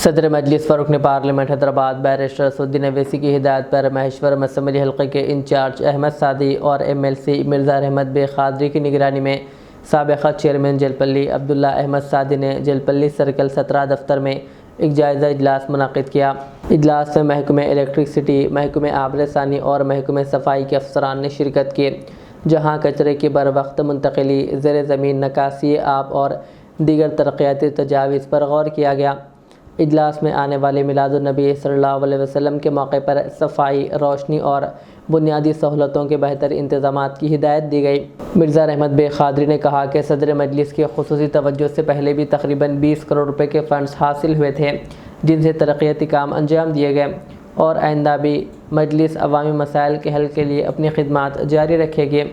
सदर मजलिस व रुकन पार्लियामेंट हैदराबाद बैरिस्टर असदुद्दीन अवैसी की हिदायत पर महेश्वरम असम्बली हल्के के इंचार्ज अहमद सादी और MLC मिर्ज़ा रहमत बे खादरी की निगरानी में साबिक़ा चेयरमैन जेलपल्ली अब्दुल्ला अहमद सादी ने जेलपल्ली सर्कल 17 दफ्तर में एक जायज़ा इजलास मुनक़िद किया। इजलास में महकमे इलेक्ट्रिसिटी, महकमे आबरसानी और महकमे सफाई के अफसरान ने शिरकत की, जहाँ कचरे की बर वक्त मुंतक़ली, ज़ेर ज़मीन निकासी आब और दीगर तरक्याती तजावीज़ पर गौर किया गया। इजलास में आने वाले मिलादुन्नबी सल्लल्लाहु अलैहि वसल्लम के मौके पर सफाई, रोशनी और बुनियादी सहूलतों के बेहतर इंतज़ामात की हिदायत दी गई। मिर्ज़ा रहमत बे खादरी ने कहा कि सदर मजलिस की खुसूसी तवज्जो से पहले भी तकरीबन 20 करोड़ रुपए के फ़ंड्स हासिल हुए थे, जिनसे तरक्याती काम अंजाम दिए गए और आइंदा भी मजलिस अवामी मसाइल के हल के लिए अपनी खिदमात जारी रखेगी।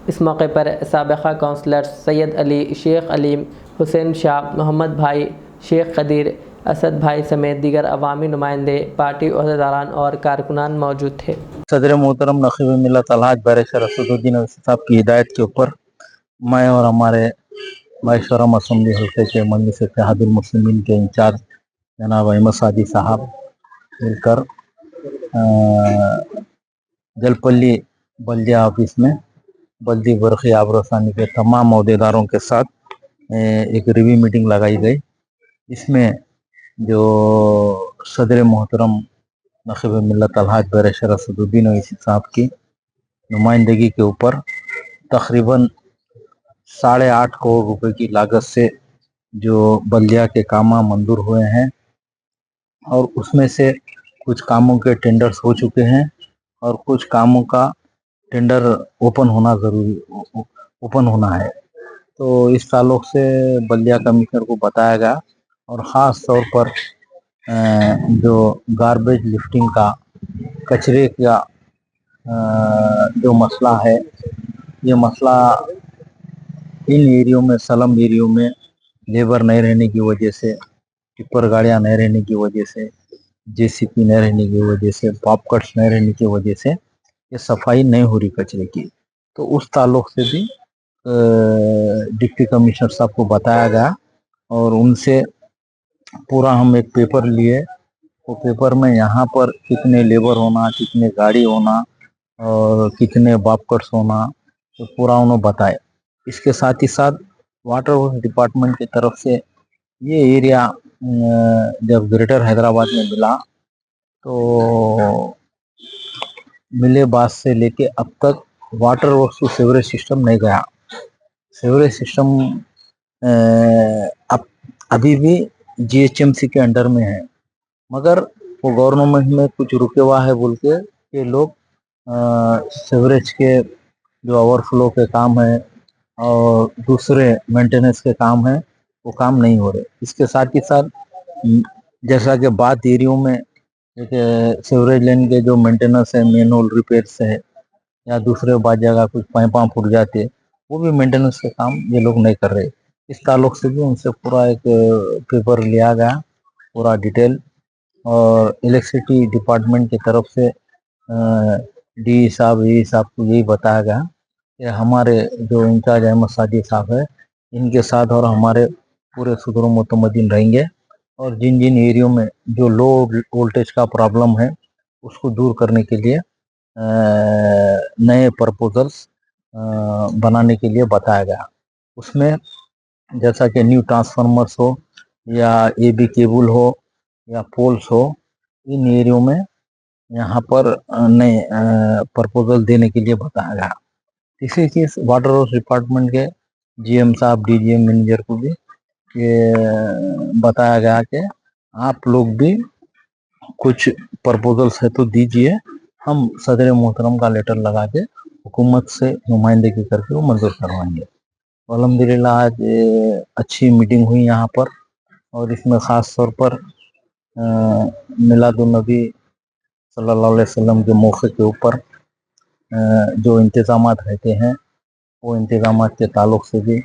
इस मौके पर साबिक़ा काउंसलर सैयद अली, शेख अलीम, हुसैन शाह, मोहम्मद भाई, शेख कदीर, असद भाई समेत दीगर अवामी नुमाइंदे, पार्टी अहदेदारान और कारकुनान मौजूद थे। सदर मोहतरम नक़ीब मिल्लत अलहाज बैरिस्टर असदुद्दीन अवैसी साहब की हिदायत के ऊपर मैं और हमारे महेश्वरम असम्बली हल्के के मजलिस इत्तेहादुल मुस्लिमीन के इंचार्ज जनाब अहमद सादी साहब मिलकर जलपल्ली बल्दिया ऑफिस में बल्दी बरखी आबरसानी के तमाम अहदेदारों के साथ एक रिव्यू मीटिंग लगाई गई। इसमें जो सदर मोहतरम नक़ीब मिल्लत अलहाज बैरिस्टर असदुद्दीन अवैसी साहब की नुमाइंदगी के ऊपर तकरीबन 8.5 करोड़ रुपए की लागत से जो बल्दिया के काम मंजूर हुए हैं और उसमें से कुछ कामों के टेंडर्स हो चुके हैं और कुछ कामों का टेंडर ओपन होना है। तो इस ताल्लुक से बल्दिया कमिश्नर को बताया गया और ख़ास तौर पर जो गार्बेज लिफ्टिंग का, कचरे का जो मसला है, ये मसला इन एरियो में, सलम एरियो में लेबर नहीं रहने की वजह से, टिप्पर गाड़ियाँ नहीं रहने की वजह से, JCP नहीं रहने की वजह से, पॉप कट्स नहीं रहने की वजह से ये सफाई नहीं हो रही कचरे की। तो उस ताल्लुक से भी डिप्टी कमिश्नर साहब को बताया गया और उनसे पूरा हम एक पेपर लिए। वो पेपर में यहाँ पर कितने लेबर होना, कितने गाड़ी होना और कितने बॉब कट्स होना, तो पूरा उन्होंने बताया। इसके साथ ही साथ वाटर वर्क्स डिपार्टमेंट की तरफ से ये एरिया जब ग्रेटर हैदराबाद में मिला तो मिले बाद से लेके अब तक वाटर वर्क्स को सीवरेज सिस्टम नहीं गया। सीवरेज सिस्टम अब अभी भी GHMC के अंडर में है, मगर वो गवर्नमेंट में कुछ रुके हुआ है बोल के ये लोग सीवरेज के जो ओवरफ्लो के काम है और दूसरे मेंटेनेंस के काम है वो काम नहीं हो रहे। इसके साथ ही साथ जैसा कि बात एरियो में सीवरेज लाइन के जो मेंटेनेंस है, मैनुअल रिपेयर्स है या दूसरे बात जगह कुछ पाइपां फूट जाते, वो भी मेंटेनेंस के काम ये लोग नहीं कर रहे। इस ताल्लुक से भी उनसे पूरा एक पेपर लिया गया, पूरा डिटेल, और इलेक्ट्रिसिटी डिपार्टमेंट की तरफ से डी साहब, ए साहब को यही बताया गया कि हमारे जो इंचार्ज अहमद सादी साहब है इनके साथ और हमारे पूरे सुदूर मुतमद्दिन रहेंगे और जिन जिन एरियो में जो लो वोल्टेज का प्रॉब्लम है उसको दूर करने के लिए नए प्रपोजल्स बनाने के लिए बताया गया। उसमें जैसा कि न्यू ट्रांसफार्मर्स हो या AB केबल हो या पोल्स हो, इन एरियो में यहाँ पर नए प्रपोजल देने के लिए बताया गया। इसी चीज वाटर वर्क्स डिपार्टमेंट के GM साहब, DGM मैनेजर को भी ये बताया गया कि आप लोग भी कुछ प्रपोजल्स है तो दीजिए, हम सदर मोहतरम का लेटर लगा के हुकूमत से नुमाइंदगी करके वो मंजूर करवाएंगे। अल्हम्दुलिल्लाह आज अच्छी मीटिंग हुई यहाँ पर और इसमें ख़ास तौर पर मिलादुन्नबी सल्लल्लाहु अलैहि वसल्लम के मौके के ऊपर जो इंतज़ामात रहते हैं वो इंतज़ामात के ताल्लुक से भी